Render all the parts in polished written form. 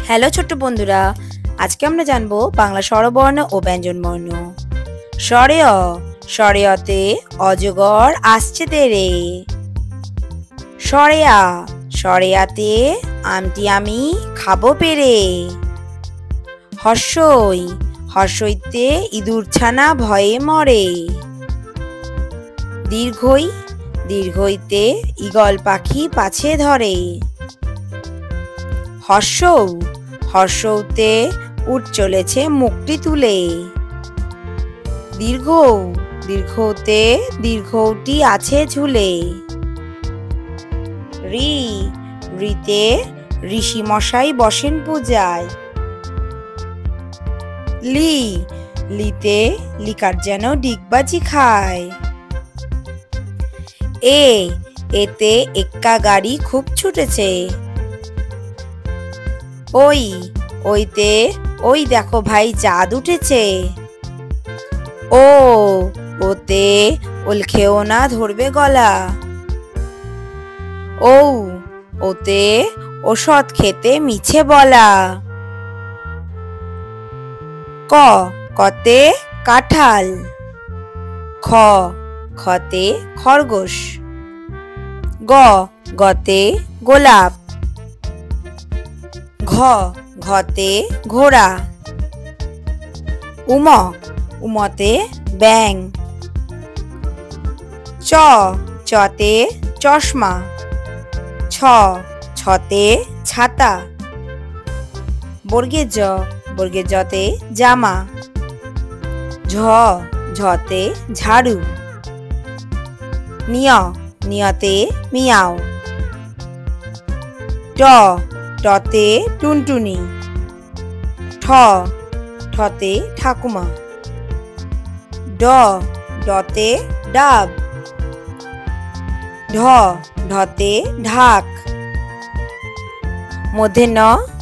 Hello ছোট্ট বন্ধুরা, আজকে আমরা জানবো বাংলা স্বরবর্ণ ও ব্যঞ্জনবর্ণ। স্বরে অ, স্বরে অতে অজগর আসছে তেরে। স্বরে আ, স্বরে আতে আমটি আমি খাবো পেরে। হর্ষই, হর্ষইতে ইঁদুর ছানা ভয়ে মরে। দীর্ঘই, দীর্ঘইতে ঈগল পাখি পাছে ধরে। হর্ষৌ, হর্ষৌতে উট চলেছে মুখটি তুলে। দীর্ঘ, দীর্ঘতে দীর্ঘটি আছে ঝুলে। ঋ, ঋতে ঋষি মশাই বসেন পূজায়। লি, লিতে লিকার যেন ডিগবাজি খায়। এ, এতে এক্কা গাড়ি খুব ছুটেছে। ওই, ওইতে ওই দেখো ভাই চাঁদ উঠেছে। ও, ওতে ওল খেও না ধরবে গলা। ও, ওতে ওষুধ খেতে মিছে বলা। ক, কতে কাঁঠাল। খ, খতে খরগোশ। গ, গতে গোলাপ। ঘ, ঘতে ঘোড়া। উম, উমতে ব্যাঙ। চ, চতে চশমা। ছ, ছতে ছাতা। বর্গে জ, বর্গে জতে জামা। ঝ, ঝতে ঝাড়ু। নিয়, নিয়তে মিয়াও। ট, টতে টুনটুনি। ঠ, ঠতে ঠাকুমা। ড, ডতে ডাব। ঢ, ঢতে ঢাক। মধ্যে ন,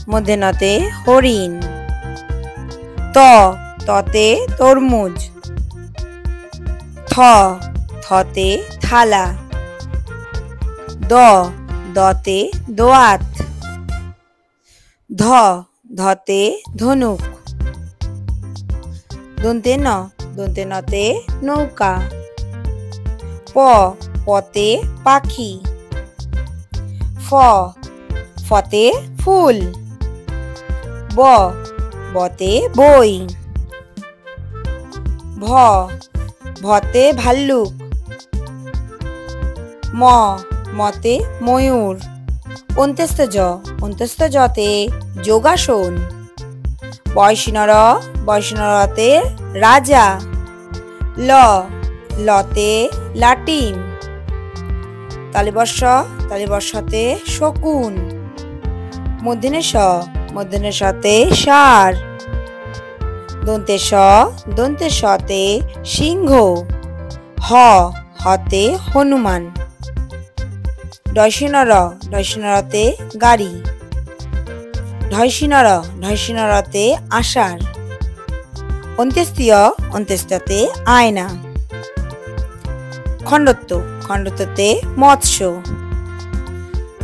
মধ্যে নতে হরিণ। ত, ততে তরমুজ। থ, থতে থালা। দ, দতে দোয়াত। ধ, ধতে ধনুক। দন্তে ন, দন্তে নতে নৌকা। প, পতে পাখি। ফ, ফতে ফুল। ব, বতে বই। ভ, ভতে ভাল্লুক। ম, মতে ময়ূর। অন্ত্যস্ত জ, অন্ত্যস্ত জতে যোগাসন। বয়সিনর, বয়সিনরতে রাজা। ল, লতে লাটিম। তালিবর্ষ, তালিবর্ষতে শকুন। মূর্ধন্য ষ, মূর্ধন্য শতে ষাঁড়। দন্তে স, দন্তে সতে সিংহ। হ, হতে হনুমান। ডয়সিনর, ডয়সিনরতে গাড়ি। ঢয়সিনর, ঢয়সিনরতে আষাঢ়। অন্ত্যেস্তীয়, অন্ত্যেস্ত্যতে আয়না। খণ্ডত্ব, খণ্ডত্বতে মৎস্য।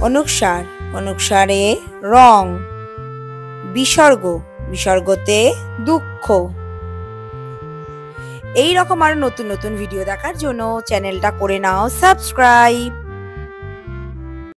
অনুস্বার, অনুস্বারে রং। বিসর্গ, বিসর্গতে দুঃখ। এই রকম আরো নতুন নতুন ভিডিও দেখার জন্য চ্যানেলটা করে নাও সাবস্ক্রাইব।